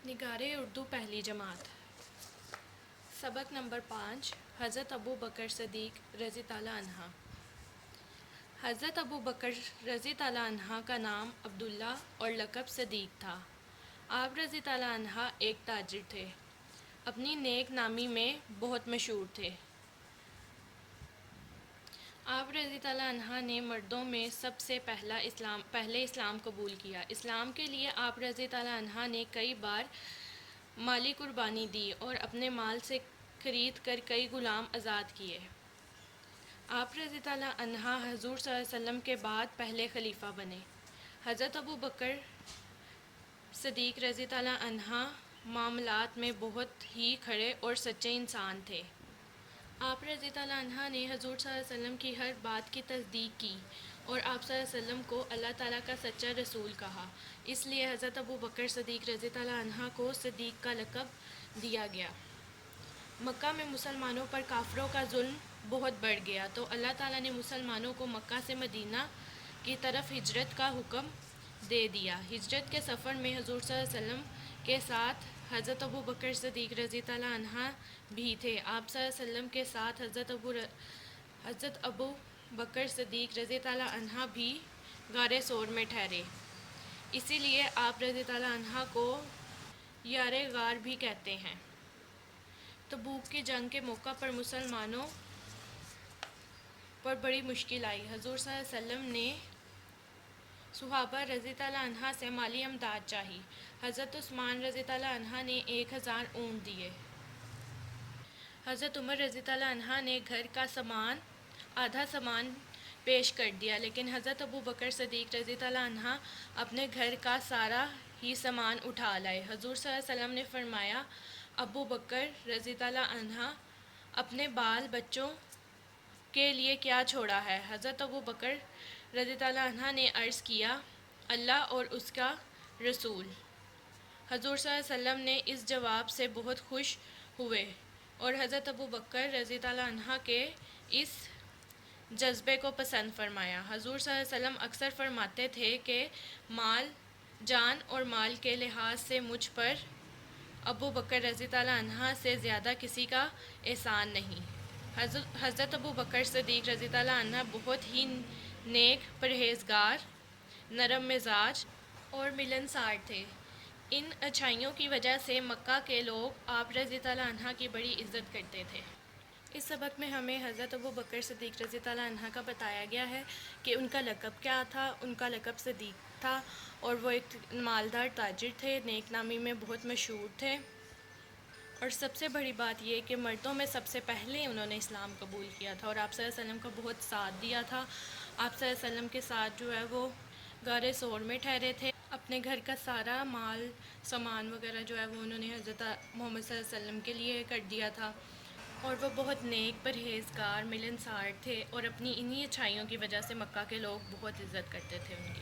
نگار اردو پہلی جماعت سبق نمبر 5 حضرت ابو بکر صدیق رضی تعالیٰ عنہ۔ حضرت ابو بکر رضی تعالیٰ عنہ کا نام عبداللہ اور لقب صدیق تھا۔ آپ رضی تعالیٰ عنہ ایک تاجر تھے، اپنی نیک نامی میں بہت مشہور تھے۔ آپ رضی تعالیٰ عنہ نے مردوں میں سب سے پہلے اسلام قبول کیا۔ اسلام کے لیے آپ رضی تعالیٰ عنہ نے کئی بار مالی قربانی دی اور اپنے مال سے خرید کر کئی غلام آزاد کیے۔ آپ رضی تعالیٰ عنہ حضور صلی اللہ علیہ وسلم کے بعد پہلے خلیفہ بنے۔ حضرت ابو بکر صدیق رضی تعالیٰ عنہ معاملات میں بہت ہی کھڑے اور سچے انسان تھے۔ آپ رضی تعالیٰ عنہ نے حضور صلی اللہ علیہ وسلم کی ہر بات کی تصدیق کی اور آپ صلی اللہ علیہ وسلم کو اللہ تعالیٰ کا سچا رسول کہا۔ اس لیے حضرت ابو بکر صدیق رضی تعالیٰ عنہ کو صدیق کا لقب دیا گیا۔ مکہ میں مسلمانوں پر کافروں کا ظلم بہت بڑھ گیا تو اللہ تعالیٰ نے مسلمانوں کو مکہ سے مدینہ کی طرف ہجرت کا حکم دے دیا۔ ہجرت کے سفر میں حضور صلی اللہ علیہ وسلم کے ساتھ حضرت ابو بکر صدیق رضی تعالیٰ عنہ بھی تھے۔ آپ صلی اللہ علیہ وسلم کے ساتھ حضرت ابو بکر صدیق رضی تعالیٰ عنہ بھی غار ثور میں ٹھہرے، اسی لیے آپ رضی تعالیٰ عنہ کو یار غار بھی کہتے ہیں۔ تبوک کی جنگ کے موقع پر مسلمانوں پر بڑی مشکل آئی۔ حضور صلی اللہ علیہ وسلم نے صحابہ رضی تعالیٰ عنہ سے مالی امداد چاہی۔ حضرت عثمان رضی تعالیٰ عنہ نے 1000 اونٹ دیے۔ حضرت عمر رضی تعالیٰ عنہ نے گھر کا آدھا سامان پیش کر دیا، لیکن حضرت ابو بکر صدیق رضی تعالیٰ عنہ اپنے گھر کا سارا ہی سامان اٹھا لائے۔ حضور صلی اللہ علیہ وسلم نے فرمایا، ابو بکر رضی تعالیٰ عنہ اپنے بال بچوں کے لیے کیا چھوڑا ہے؟ حضرت ابو بکر رضی تعالیٰ عنہ نے عرض کیا، اللہ اور اس کا رسول۔ حضور صلی اللہ علیہ وسلم نے اس جواب سے بہت خوش ہوئے اور حضرت ابو بکر رضی تعالیٰ عنہ کے اس جذبے کو پسند فرمایا۔ حضور صلی اللہ علیہ وسلم اکثر فرماتے تھے کہ مال، جان اور مال کے لحاظ سے مجھ پر ابو بکر رضی تعالیٰ عنہ سے زیادہ کسی کا احسان نہیں۔ حضرت ابو بکر صدیق رضی تعالیٰ عنہ بہت ہی نیک، پرہیزگار، نرم مزاج اور ملنسار تھے۔ ان اچھائیوں کی وجہ سے مکہ کے لوگ آپ رضی تعالیٰ عنہ کی بڑی عزت کرتے تھے۔ اس سبق میں ہمیں حضرت ابو بکر صدیق رضی تعالیٰ عنہ کا بتایا گیا ہے کہ ان کا لقب کیا تھا۔ ان کا لقب صدیق تھا اور وہ ایک مالدار تاجر تھے، نیک نامی میں بہت مشہور تھے، اور سب سے بڑی بات یہ کہ مردوں میں سب سے پہلے انہوں نے اسلام قبول کیا تھا اور آپ صلی اللہ علیہ وسلم کا بہت ساتھ دیا تھا۔ آپ صلی اللہ علیہ وسلم کے ساتھ جو ہے وہ غار ثور میں ٹھہرے تھے۔ اپنے گھر کا سارا مال سامان وغیرہ جو ہے وہ انہوں نے حضرت محمد صلی اللہ علیہ وسلم کے لیے کر دیا تھا، اور وہ بہت نیک، پرہیزگار، ملنسار تھے، اور اپنی انہی اچھائیوں کی وجہ سے مکہ کے لوگ بہت عزت کرتے تھے ان کی۔